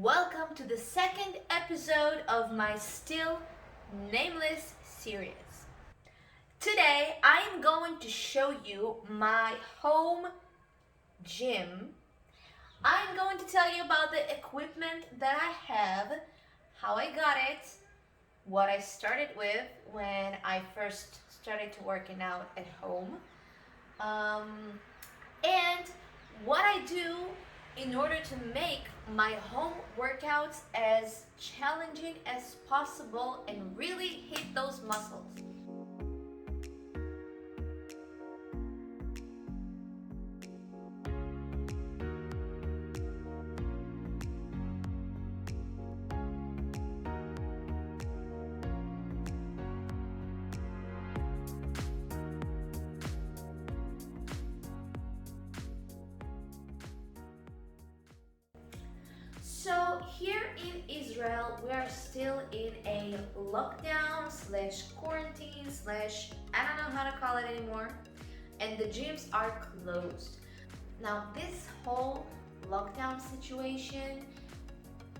Welcome to the second episode of my still nameless series. Today I am going to show you my home gym. I'm going to tell you about the equipment that I have, how I got it, what I started with when I first started to working out at home, and what I do in order to make my home workouts as challenging as possible and really hit those muscles. So here in Israel, we are still in a lockdown slash quarantine slash I don't know how to call it anymore, and the gyms are closed. Now this whole lockdown situation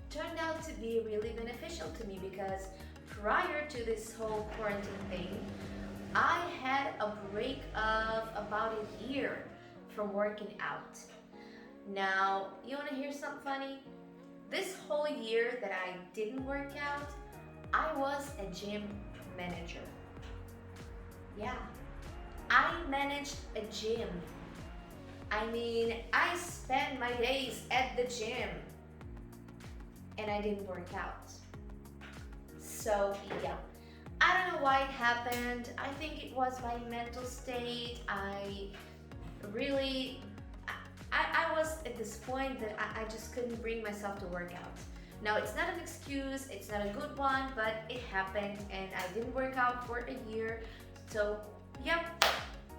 turned out to be really beneficial to me because prior to this whole quarantine thing, I had a break of about a year from working out. Now, you want to hear something funny? This whole year that I didn't work out, I was a gym manager. Yeah, I managed a gym. I mean, I spent my days at the gym and I didn't work out. So, yeah, I don't know why it happened. I think it was my mental state. I really I was at this point that I just couldn't bring myself to work out. Now, it's not an excuse, it's not a good one, but it happened and I didn't work out for a year. So, yep,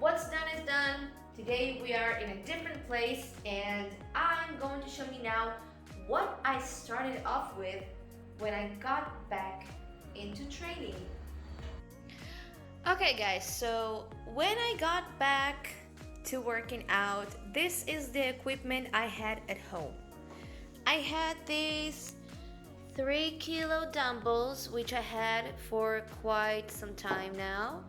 what's done is done. Today we are in a different place and I'm going to show you now what I started off with when I got back into training. Okay guys, so when I got back to working out, this is the equipment I had at home. I had these 3-kilo dumbbells, which I had for quite some time now.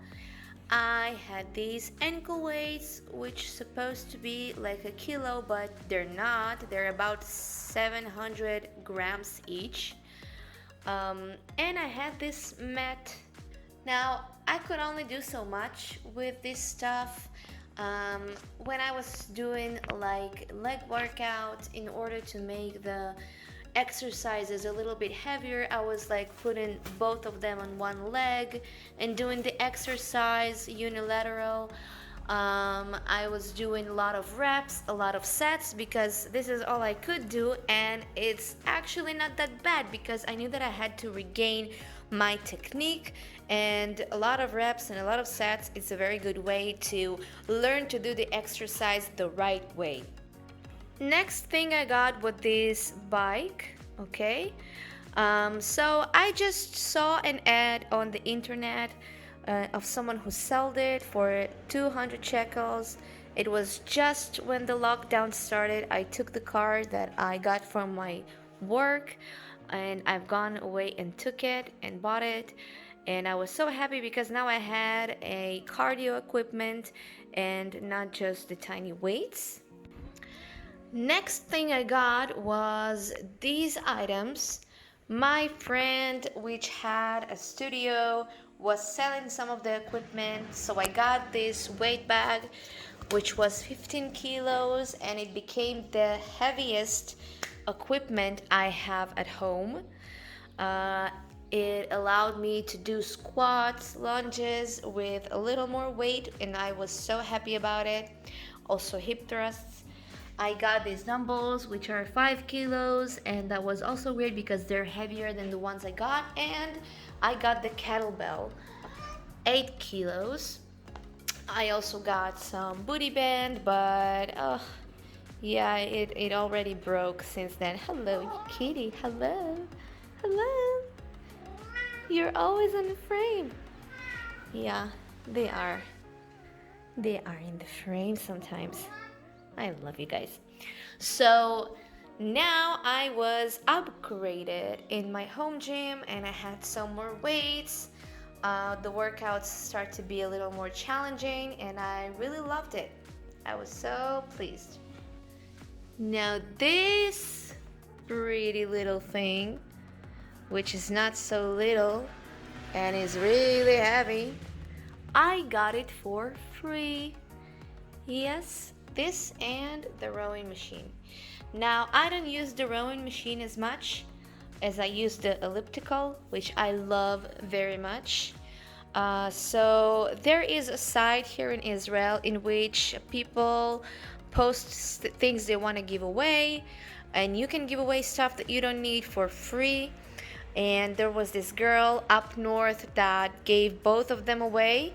I had these ankle weights, which supposed to be like a kilo, but they're not. They're about 700 grams each. And I had this mat. Now, I could only do so much with this stuff. When I was doing like leg workouts, in order to make the exercises a little bit heavier, I was like putting both of them on one leg and doing the exercise unilateral. I was doing a lot of reps, a lot of sets, because this is all I could do, and it's actually not that bad because I knew that I had to regain my technique, and a lot of reps and a lot of sets is a very good way to learn to do the exercise the right way. Next thing I got was this bike, okay? So I just saw an ad on the internet of someone who sold it for 200 shekels. It was just when the lockdown started. I took the car that I got from my work and I've gone away and took it and bought it, and I was so happy because now I had a cardio equipment and not just the tiny weights. Next thing I got was these items. My friend, which had a studio, was selling some of the equipment, so I got this weight bag, which was 15 kilos, and it became the heaviest equipment I have at home. It allowed me to do squats, lunges with a little more weight, and I was so happy about it. Also hip thrusts. I got these dumbbells, which are 5 kilos, and that was also weird because they're heavier than the ones I got. And I got the kettlebell, 8 kilos. I also got some booty band, but yeah, it already broke since then. Hello, kitty. Hello. Hello. You're always in the frame. Yeah, they are. They are in the frame sometimes. I love you guys. So Now I was upgraded in my home gym and I had some more weights. The workouts start to be a little more challenging and I really loved it. I was so pleased. Now this pretty little thing, which is not so little and is really heavy, I got it for free. Yes, this and the rowing machine. Now, I don't use the rowing machine as much as I use the elliptical, which I love very much. So there is a site here in Israel in which people post things they want to give away, and you can give away stuff that you don't need for free. And there was this girl up north that gave both of them away,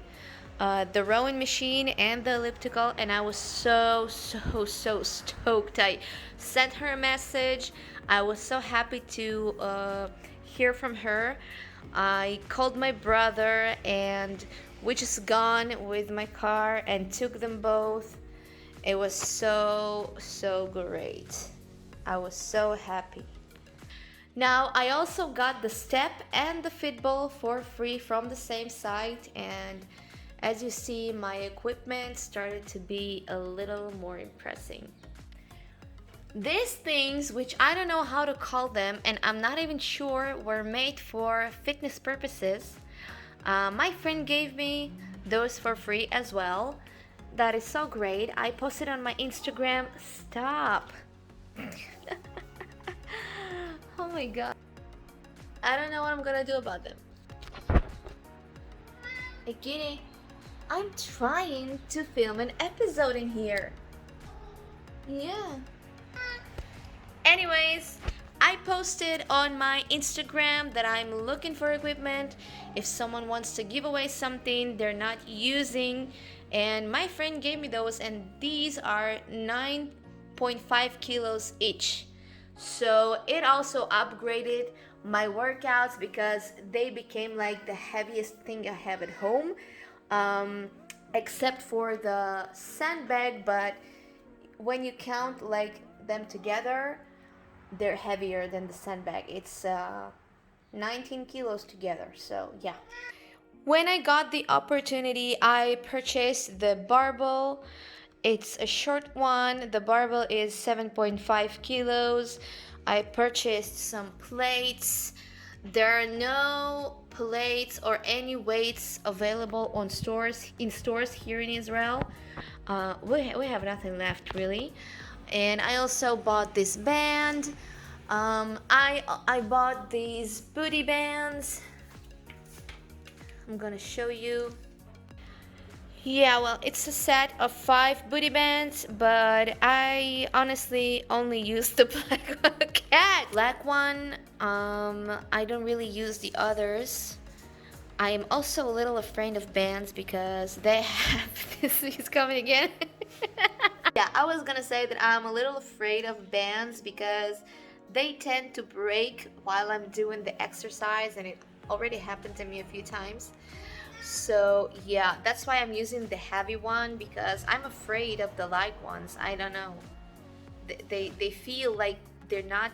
the rowing machine and the elliptical, and I was so stoked. I sent her a message. I was so happy to hear from her. I called my brother and we just gone with my car and took them both. It was so great. I was so happy. Now I also got the step and the fit ball for free from the same site, and as you see, my equipment started to be a little more impressive. These things, which I don't know how to call them and I'm not even sure were made for fitness purposes, my friend gave me those for free as well. That is so great. I posted on my Instagram. Stop. Oh my god. I don't know what I'm gonna do about them. Bikini. I'm trying to film an episode in here. Yeah. Anyways, I posted on my Instagram that I'm looking for equipment if someone wants to give away something they're not using, and my friend gave me those, and these are 9.5 kilos each. So it also upgraded my workouts because they became like the heaviest thing I have at home, except for the sandbag. But when you count like them together, they're heavier than the sandbag. It's 19 kilos together. So yeah. When I got the opportunity, I purchased the barbell. It's a short one. The barbell is 7.5 kilos. I purchased some plates. There are no plates or any weights available on stores here in Israel. We have nothing left really. And I also bought this band. I bought these booty bands. I'm gonna show you. Yeah, well, it's a set of 5 booty bands, but I honestly only use the black one. I don't really use the others. I am also a little afraid of bands because they have this is coming again. Yeah, I was gonna say that I'm a little afraid of bands because they tend to break while I'm doing the exercise, and it already happened to me a few times. So yeah, that's why I'm using the heavy one, because I'm afraid of the light ones. I don't know. They feel like they're not.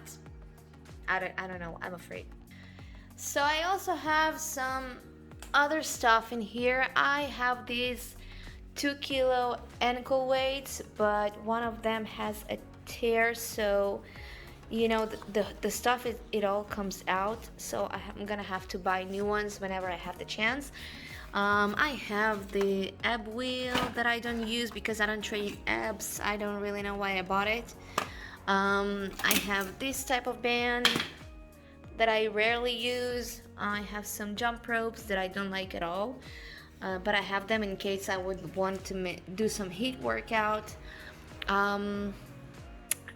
I don't know. I'm afraid. So I also have some other stuff in here. I have these 2 kilo ankle weights, but one of them has a tear, so you know the stuff it all comes out. So I'm gonna have to buy new ones whenever I have the chance. I have the ab wheel that I don't use because I don't train abs. I don't really know why I bought it. I have this type of band that I rarely use. I have some jump ropes that I don't like at all, but I have them in case I would want to do some HIIT workout.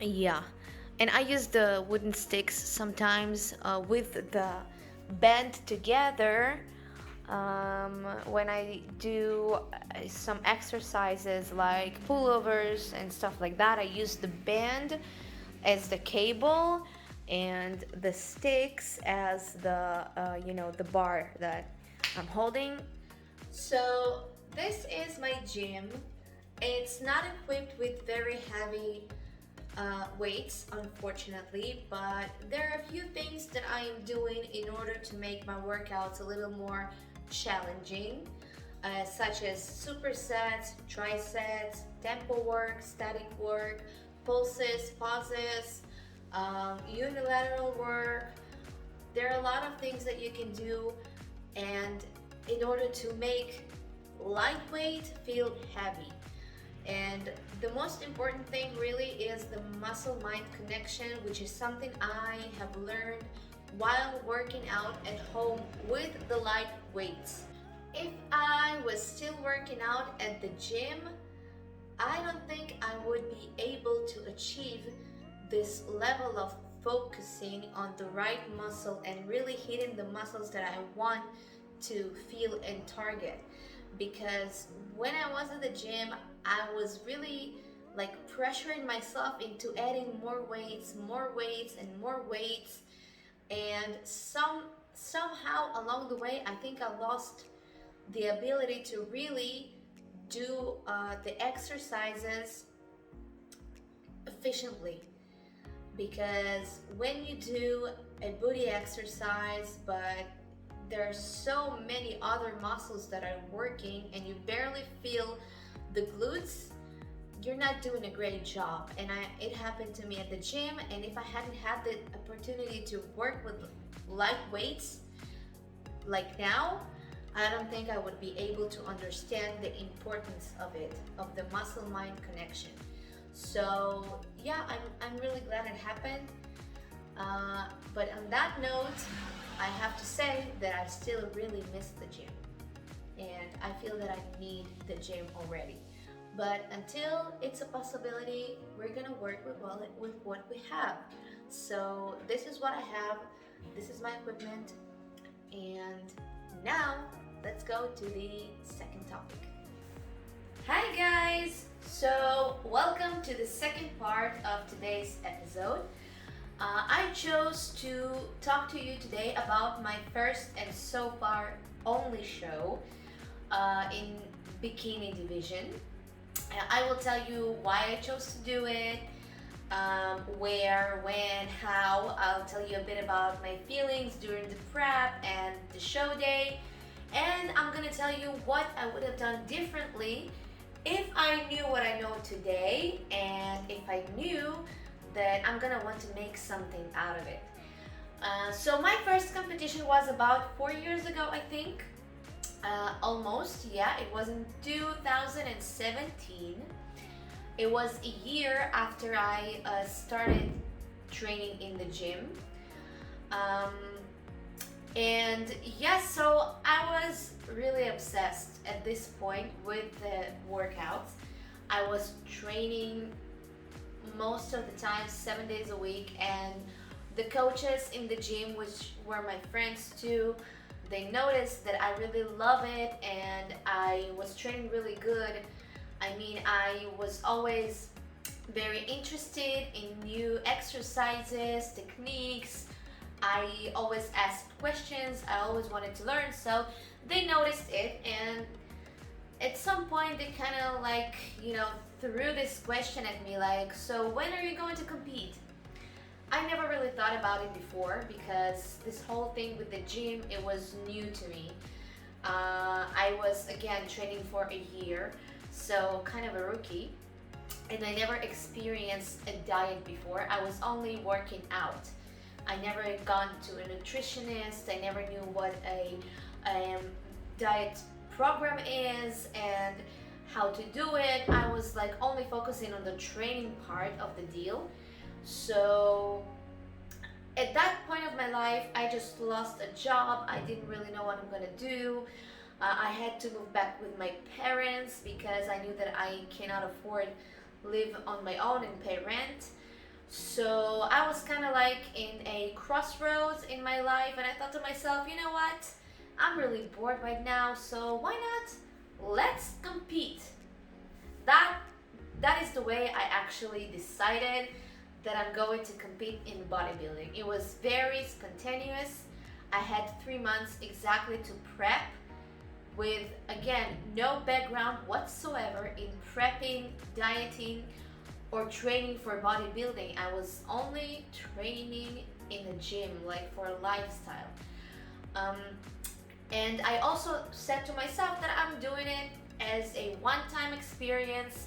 Yeah, and I use the wooden sticks sometimes with the band together. When I do some exercises like pullovers and stuff like that, I use the band as the cable and the sticks as the the bar that I'm holding. So this is my gym. It's not equipped with very heavy weights, unfortunately, but there are a few things that I am doing in order to make my workouts a little more challenging, such as supersets, trisets, tempo work, static work, pulses, pauses, unilateral work. There are a lot of things that you can do, and in order to make lightweight feel heavy. And the most important thing really is the muscle-mind connection, which is something I have learned while working out at home with the light weights. If I was still working out at the gym, I don't think I would be able to achieve this level of focusing on the right muscle and really hitting the muscles that I want to feel and target. Because when I was at the gym, I was really like pressuring myself into adding more weights and more weights, and somehow along the way I think I lost the ability to really do the exercises efficiently. Because when you do a booty exercise but there are so many other muscles that are working and you barely feel the glutes, you're not doing a great job. And it happened to me at the gym, and if I hadn't had the opportunity to work with light weights like now, I don't think I would be able to understand the importance of it, of the muscle-mind connection. So yeah, I'm really glad it happened. But on that note, I have to say that I still really miss the gym, and I feel that I need the gym already. But until it's a possibility, we're gonna work with what we have. So this is what I have, this is my equipment, and now let's go to the second topic. Hi guys! So welcome to the second part of today's episode. I chose to talk to you today about my first and so far only show in bikini division. I will tell you why I chose to do it, where, when, how. I'll tell you a bit about my feelings during the prep and the show day, and I'm gonna tell you what I would have done differently if I knew what I know today, and if I knew that I'm gonna want to make something out of it. So my first competition was about 4 years ago, I think. Almost, yeah, it was in 2017. It was a year after I started training in the gym. And yes, so I was really obsessed at this point with the workouts. I was training most of the time 7 days a week, and the coaches in the gym, which were my friends too, they noticed that I really love it and I was training really good. I mean, I was always very interested in new exercises, techniques. I always asked questions, I always wanted to learn, so they noticed it, and at some point they kind of like, threw this question at me like, so when are you going to compete? I never really thought about it before because this whole thing with the gym, it was new to me. I was again training for a year, so kind of a rookie, and I never experienced a diet before. I was only working out. I never had gone to a nutritionist. I never knew what a diet program is and how to do it. I was like only focusing on the training part of the deal. So at that point of my life, I just lost a job. I didn't really know what I'm gonna do. I had to move back with my parents because I knew that I cannot afford live on my own and pay rent. So I was kind of like in a crossroads in my life, and I thought to myself, you know what? I'm really bored right now, so why not? Let's compete. That is the way I actually decided that I'm going to compete in bodybuilding. It was very spontaneous. I had 3 months exactly to prep with, again, no background whatsoever in prepping, dieting, or training for bodybuilding. I was only training in a gym, like for a lifestyle. Um, and I also said to myself that I'm doing it as a one-time experience,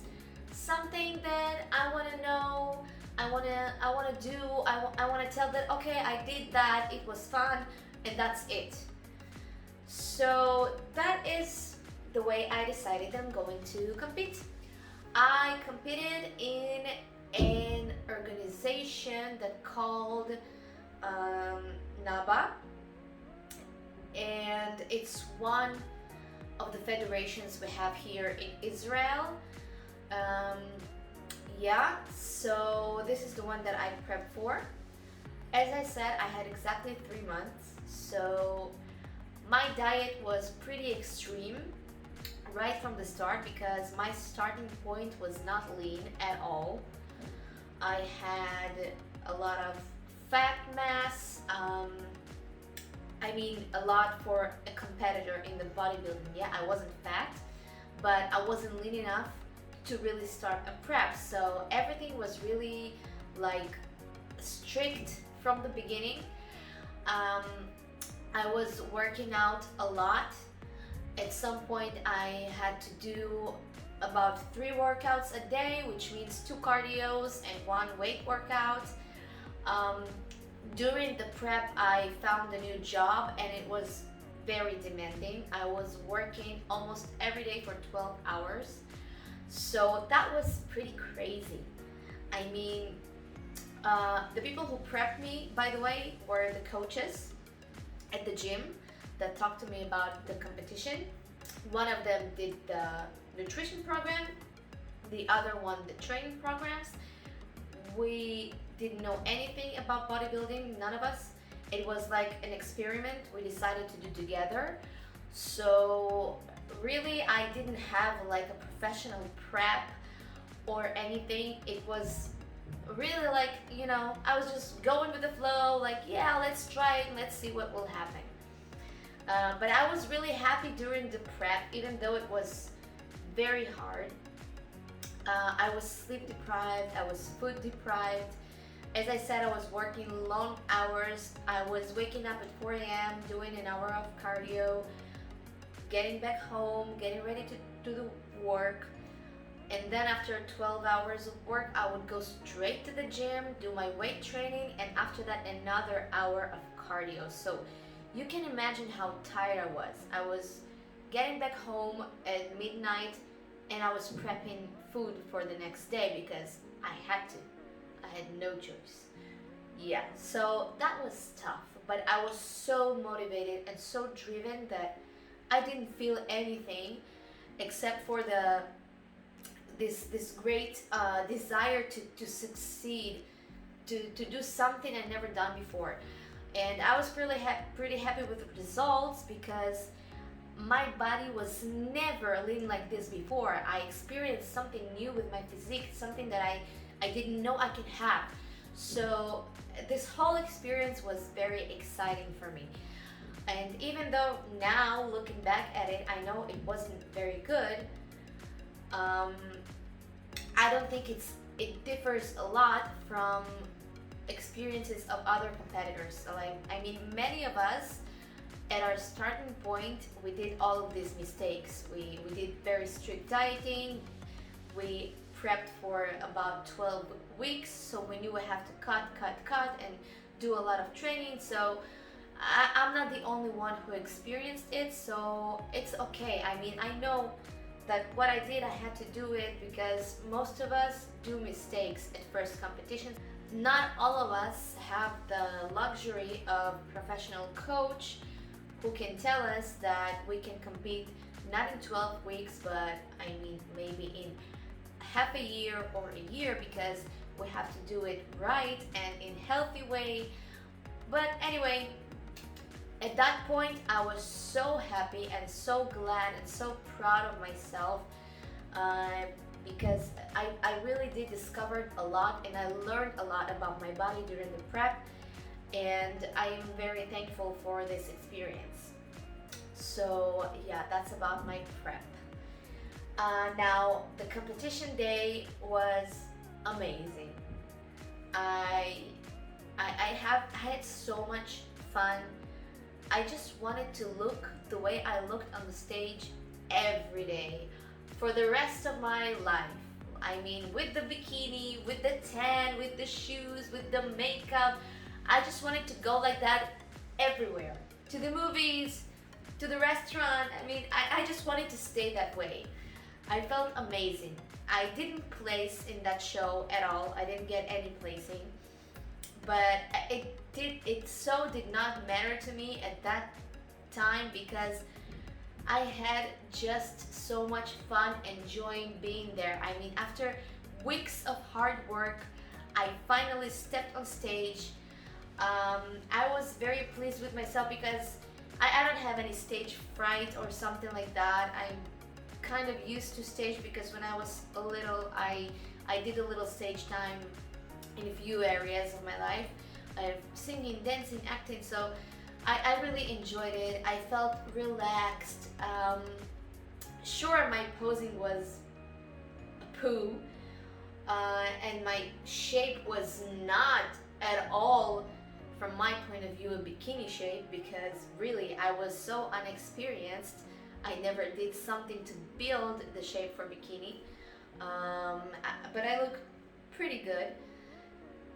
something that I want to know, I want to do, I want to tell that okay, I did that, it was fun, and that's it. So that is the way I decided I'm going to compete. I competed in an organization that called um, NABA, and it's one of the federations we have here in Israel. Um, yeah, so this is the one that I prepped for. As I said, I had exactly 3 months, so my diet was pretty extreme right from the start because my starting point was not lean at all. I had a lot of fat mass. I mean, a lot for a competitor in the bodybuilding. Yeah, I wasn't fat, but I wasn't lean enough to really start a prep. So everything was really like strict from the beginning. Um, I was working out a lot. At some point, I had to do about 3 workouts a day, which means 2 cardios and 1 weight workout. Um, During the prep, I found a new job and it was very demanding. I was working almost every day for 12 hours. So that was pretty crazy. I mean, the people who prepped me, by the way, were the coaches at the gym that talked to me about the competition. One of them did the nutrition program, the other one the training programs. We didn't know anything about bodybuilding, none of us. It was like an experiment we decided to do together. So really I didn't have like a professional prep or anything. It was really like, I was just going with the flow, like, yeah, let's try it, let's see what will happen. But I was really happy during the prep, even though it was very hard. I was sleep deprived, I was food deprived. As I said, I was working long hours. I was waking up at 4 a.m., doing an hour of cardio, getting back home, getting ready to do the work. And then after 12 hours of work, I would go straight to the gym, do my weight training, and after that, another hour of cardio. So you can imagine how tired I was. I was getting back home at midnight and I was prepping food for the next day because I had to. I had no choice. Yeah, so that was tough, but I was so motivated and so driven that I didn't feel anything except for this great desire to succeed, to do something I'd never done before. And I was pretty happy with the results because my body was never lean like this before. I experienced something new with my physique, something that I didn't know I could have. So this whole experience was very exciting for me. And even though now, looking back at it, I know it wasn't very good, I don't think it differs a lot from experiences of other competitors. So I mean, many of us at our starting point, we did all of these mistakes. We did very strict dieting. We prepped for about 12 weeks, so we knew we have to cut, and do a lot of training. So I'm not the only one who experienced it, so it's okay. I mean, I know that what I did, I had to do it because most of us do mistakes at first competition. Not all of us have the luxury of professional coach who can tell us that we can compete not in 12 weeks, but I mean maybe in half a year or a year, because we have to do it right and in healthy way. But anyway, at that point I was so happy and so glad and so proud of myself, because I really did discover a lot and I learned a lot about my body during the prep, and I am very thankful for this experience. So yeah, that's about my prep. Now the competition day was amazing. I I had so much fun. I just wanted to look the way I looked on the stage every day for the rest of my life. I mean, with the bikini, with the tan, with the shoes, with the makeup. I just wanted to go like that everywhere. To the movies, to the restaurant. I mean, I just wanted to stay that way. I felt amazing. I didn't place in that show at all. I didn't get any placing, but it did not matter to me at that time because I had just so much fun enjoying being there. I mean, after weeks of hard work, I finally stepped on stage. I was very pleased with myself because I don't have any stage fright or something like that. I'm kind of used to stage because when I was a little, I did a little stage time in a few areas of my life, singing, dancing, acting. So I really enjoyed it. I felt relaxed. Sure, my posing was poo, and my shape was not at all, from my point of view, a bikini shape because really I was so unexperienced. I never did something to build the shape for bikini, but I look pretty good.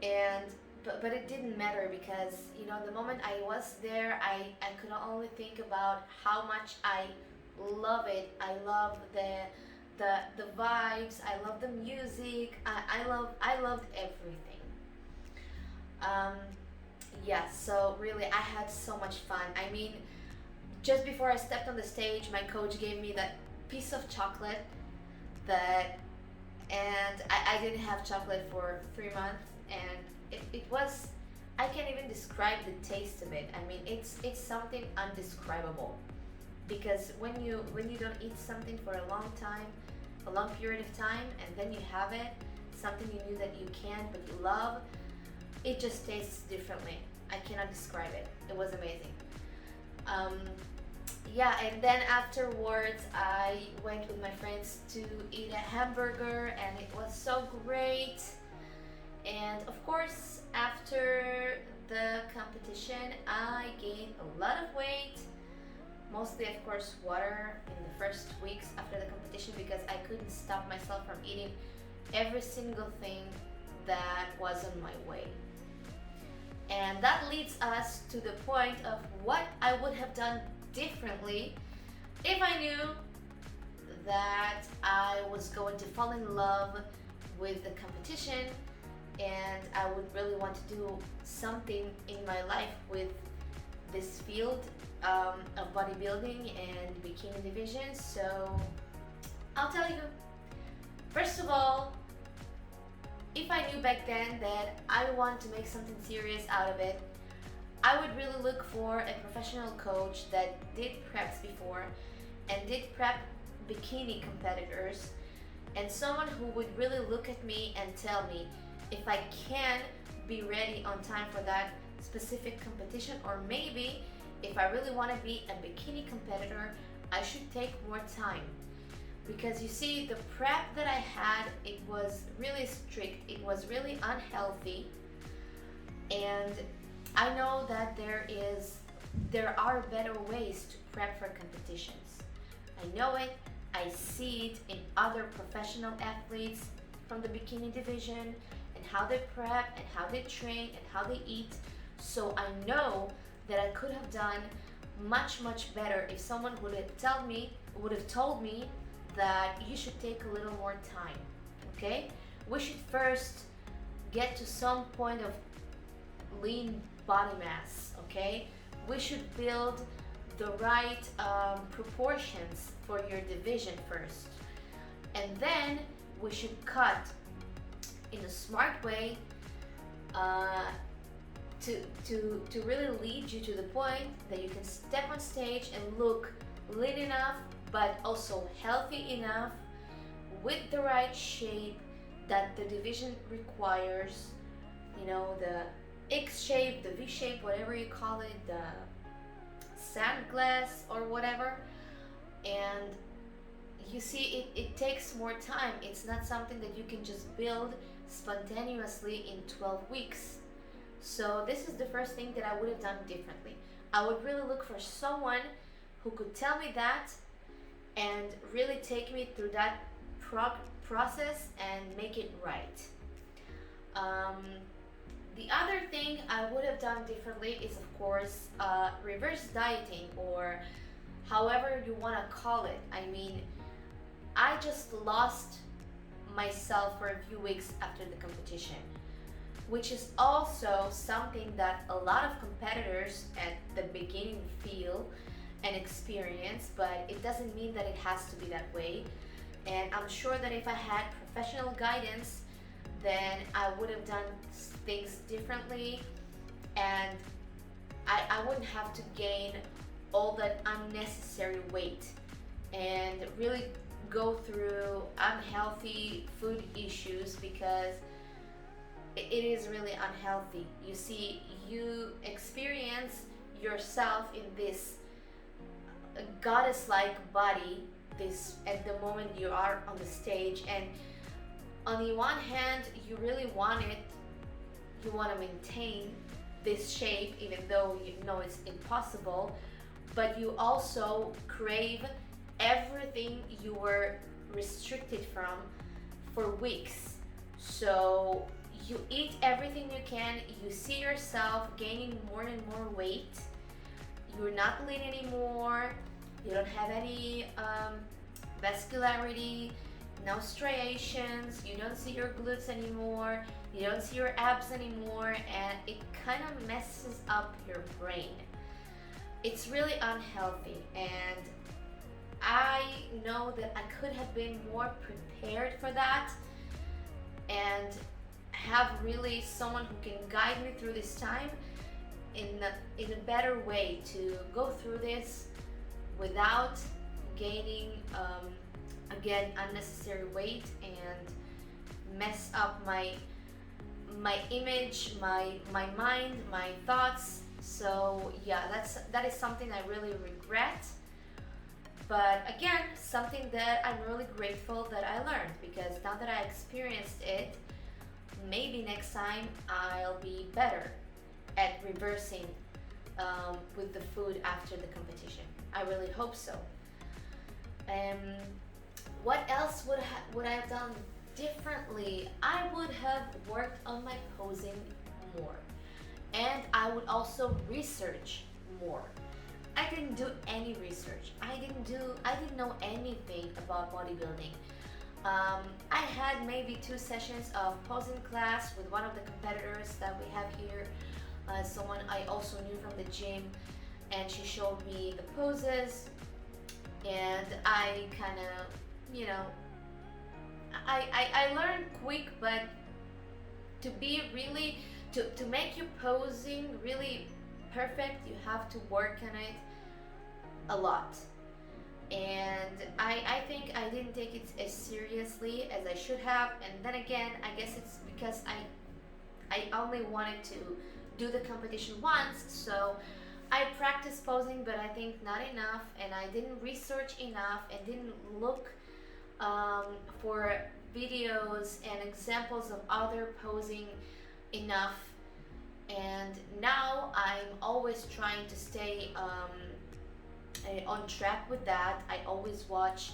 And but it didn't matter because the moment I was there, I could only think about how much I love it. I love the vibes. I love the music. I loved everything. Um, yeah, so really I had so much fun. I mean, just before I stepped on the stage, my coach gave me that piece of chocolate that, and I didn't have chocolate for 3 months, and it was, I can't even describe the taste of it. I mean, it's something undescribable because when you don't eat something for a long time, a long period of time, and then you have it, something you knew that you can't but you love, it just tastes differently. I cannot describe it. It was amazing. Um, yeah, and then afterwards I went with my friends to eat a hamburger, and it was so great. And of course, after the competition, I gained a lot of weight. Mostly, of course, water in the first weeks after the competition because I couldn't stop myself from eating every single thing that was on my way. And that leads us to the point of what I would have done differently if I knew that I was going to fall in love with the competition and I would really want to do something in my life with this field of bodybuilding and bikini division. So I'll tell you, first of all, if I knew back then that I want to make something serious out of it, I would really look for a professional coach that did preps before and did prep bikini competitors, and someone who would really look at me and tell me if I can be ready on time for that specific competition, or maybe if I really want to be a bikini competitor, I should take more time. Because you see, the prep that I had, it was really strict, it was really unhealthy, and I know that there are better ways to prep for competitions. I know it, I see it in other professional athletes from the bikini division, and how they prep and how they train and how they eat. So I know that I could have done much better if someone would have told me that you should take a little more time. Okay, we should first get to some point of lean body mass. Okay, we should build the right proportions for your division first, and then we should cut in a smart way, to really lead you to the point that you can step on stage and look lean enough but also healthy enough, with the right shape that the division requires, the X shape, the V shape, whatever you call it, the sandglass or whatever. And you see, it takes more time. It's not something that you can just build spontaneously in 12 weeks. So this is the first thing that I would have done differently. I would really look for someone who could tell me that and really take me through that process and make it right. Um, the other thing I would have done differently is, of course, reverse dieting, or however you want to call it. I mean, I just lost myself for a few weeks after the competition, which is also something that a lot of competitors at the beginning feel and experience, but it doesn't mean that it has to be that way. And I'm sure that if I had professional guidance, then I would have done things differently, and I wouldn't have to gain all that unnecessary weight and really go through unhealthy food issues, because it is really unhealthy. You see, you experience yourself in this goddess-like body this at the moment you are on the stage, and on the one hand you really want it, you want to maintain this shape even though you know it's impossible, but you also crave everything you were restricted from for weeks. So you eat everything you can, you see yourself gaining more and more weight, you're not lean anymore, you don't have any vascularity, no striations, you don't see your glutes anymore, you don't see your abs anymore, and it kind of messes up your brain. It's really unhealthy, and I know that I could have been more prepared for that and have really someone who can guide me through this time in a better way to go through this without gaining again unnecessary weight and mess up my image, my mind, my thoughts. So yeah, that is something I really regret, but again, something that I'm really grateful that I learned, because now that I experienced it, maybe next time I'll be better at reversing with the food after the competition. I really hope so. What else would I have done differently? I would have worked on my posing more, and I would also research more. I didn't do any research. I didn't know anything about bodybuilding. I had maybe 2 sessions of posing class with one of the competitors that we have here, someone I also knew from the gym, and she showed me the poses, and I kind of, I learned quick, but to be really, to make your posing really perfect, you have to work on it a lot. And I think I didn't take it as seriously as I should have, and then again, I guess it's because I only wanted to do the competition once, so I practiced posing, but I think not enough, and I didn't research enough and didn't look for videos and examples of other posing enough. And now I'm always trying to stay on track with that. I always watch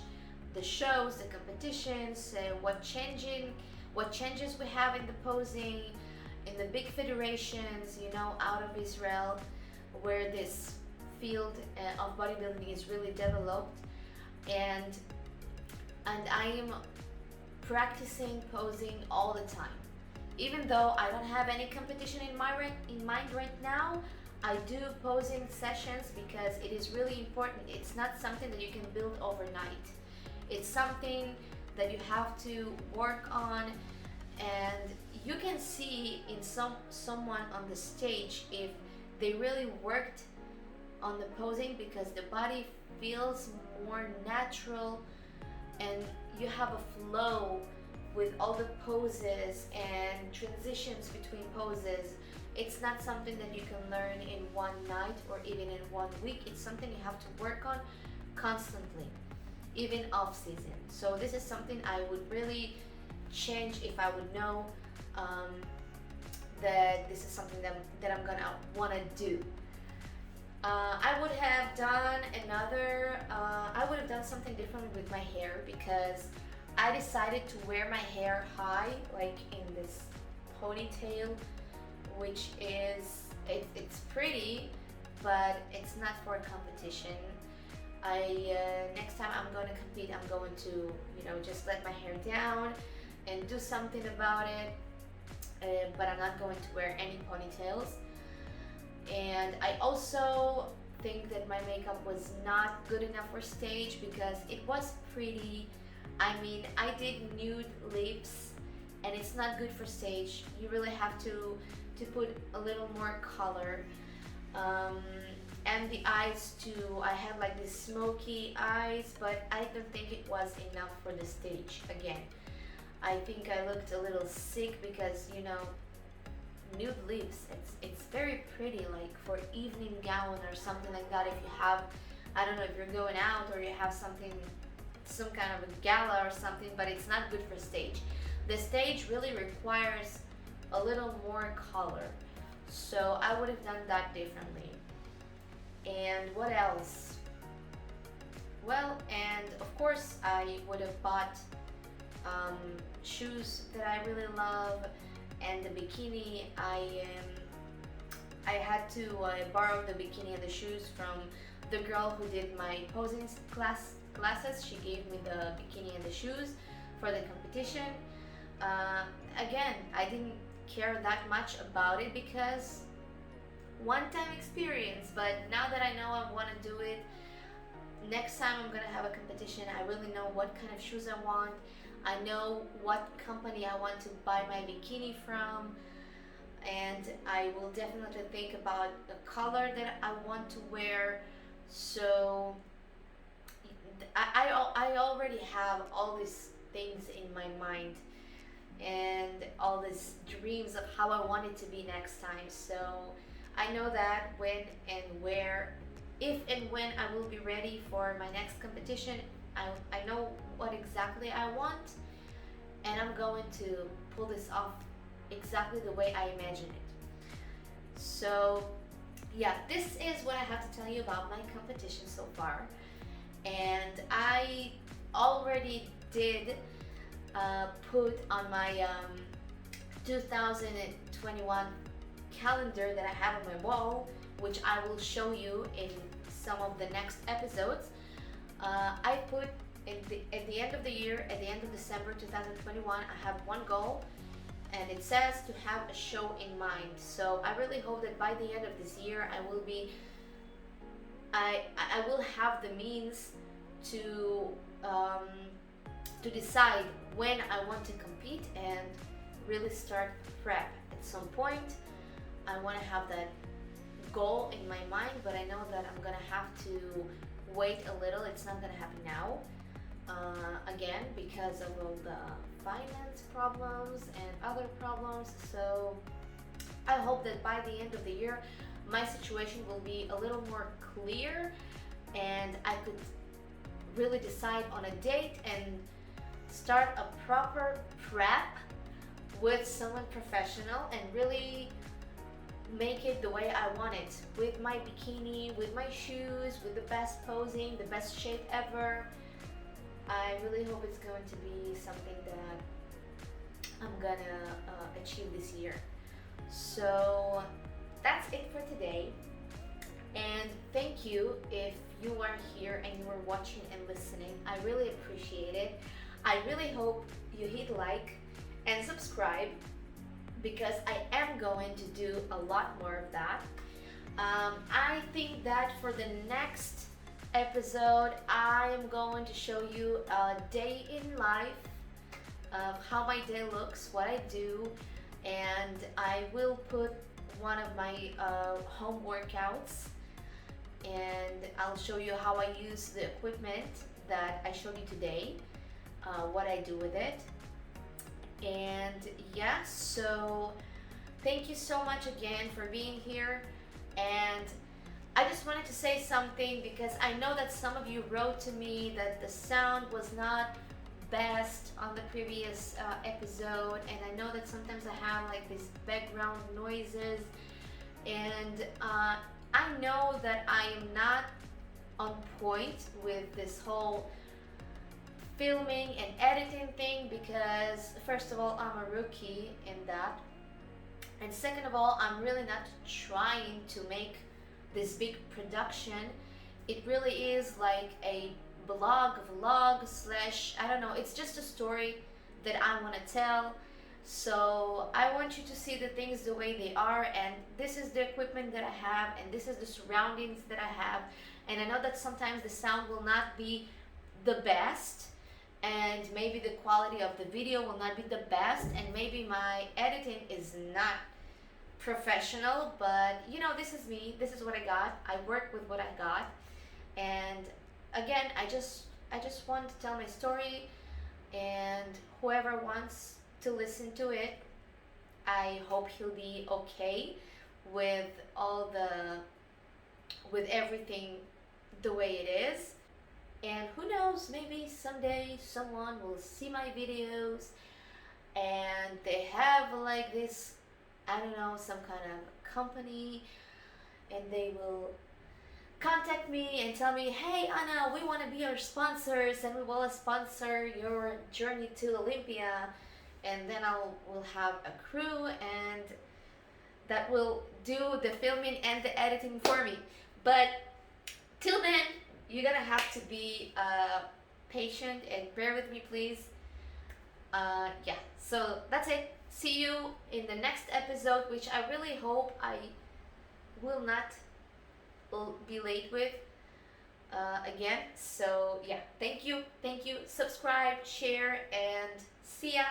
the shows, the competitions, what changes we have in the posing, in the big federations, out of Israel, where this field of bodybuilding is really developed, and I am practicing posing all the time. Even though I don't have any competition in mind right now, I do posing sessions because it is really important. It's not something that you can build overnight. It's something that you have to work on, and you can see in someone on the stage if they really worked on the posing, because the body feels more natural and you have a flow with all the poses and transitions between poses. It's not something that you can learn in one night or even in one week. It's something you have to work on constantly, even off season. So this is something I would really change if I would know um, that this is something that I'm gonna wanna do. I would have done I would have done something different with my hair because I decided to wear my hair high, like in this ponytail, which is, it's pretty, but it's not for a competition. Next time I'm going to compete, I'm going to, just let my hair down and do something about it, but I'm not going to wear any ponytails. And I also think that my makeup was not good enough for stage because it was pretty. I mean, I did nude lips and it's not good for stage. You really have to put a little more color. And the eyes too, I had like these smoky eyes, but I don't think it was enough for the stage. Again, I think I looked a little sick because, nude lips, it's very pretty, like for evening gown or something like that. If you have, I don't know, if you're going out or you have something, some kind of a gala or something, but it's not good for stage. The stage really requires a little more color, so I would have done that differently. And what else? Well, and of course I would have bought shoes that I really love, and the bikini. I had to borrow the bikini and the shoes from the girl who did my posing classes. She gave me the bikini and the shoes for the competition. Again, I didn't care that much about it because one-time experience, but now that I know I want to do it, next time I'm gonna have a competition, I really know what kind of shoes I want. I know what company I want to buy my bikini from, and I will definitely think about the color that I want to wear. So I already have all these things in my mind and all these dreams of how I want it to be next time. So I know that when and where, if and when I will be ready for my next competition, I know what exactly I want, and I'm going to pull this off exactly the way I imagine it. So yeah, this is what I have to tell you about my competition so far. And I already did put on my 2021 calendar that I have on my wall, which I will show you in some of the next episodes. I put at the end of the year, at the end of December 2021, I have one goal, and it says to have a show in mind. So I really hope that by the end of this year, I will have the means to decide when I want to compete and really start prep. At some point, I want to have that goal in my mind, but I know that I'm gonna have to wait a little. It's not gonna happen now, again, because of all the finance problems and other problems. So I hope that by the end of the year, my situation will be a little more clear and I could really decide on a date and start a proper prep with someone professional and really make it the way I want it, with my bikini, with my shoes, with the best posing, the best shape ever. I really hope it's going to be something that I'm gonna achieve this year. So that's it for today, and thank you if you are here and you are watching and listening. I really appreciate it. I really hope you hit like and subscribe, because I am going to do a lot more of that. I think that for the next episode, I am going to show you a day in life of how my day looks, what I do, and I will put one of my home workouts, and I'll show you how I use the equipment that I showed you today, what I do with it. And yeah, so thank you so much again for being here. And I just wanted to say something because I know that some of you wrote to me that the sound was not best on the previous episode, and I know that sometimes I have like these background noises, and I know that I am not on point with this whole filming and editing thing, because first of all, I'm a rookie in that, and second of all, I'm really not trying to make this big production. It really is like a vlog slash, I don't know, it's just a story that I want to tell. So I want you to see the things the way they are, and this is the equipment that I have, and this is the surroundings that I have. And I know that sometimes the sound will not be the best, and maybe the quality of the video will not be the best, and maybe my editing is not professional, but you know, this is me, this is what I got. I work with what I got, and again, I just want to tell my story, and whoever wants to listen to it, I hope he'll be okay with with everything the way it is. And who knows, maybe someday someone will see my videos and they have like this, I don't know, some kind of company, and they will contact me and tell me, hey Anna, we want to be your sponsors and we will sponsor your journey to Olympia, and then will have a crew and that will do the filming and the editing for me. But till then, you're gonna have to be patient and bear with me, please. Yeah, so that's it. See you in the next episode, which I really hope I will not be late with again. So yeah, thank you, subscribe, share, and see ya.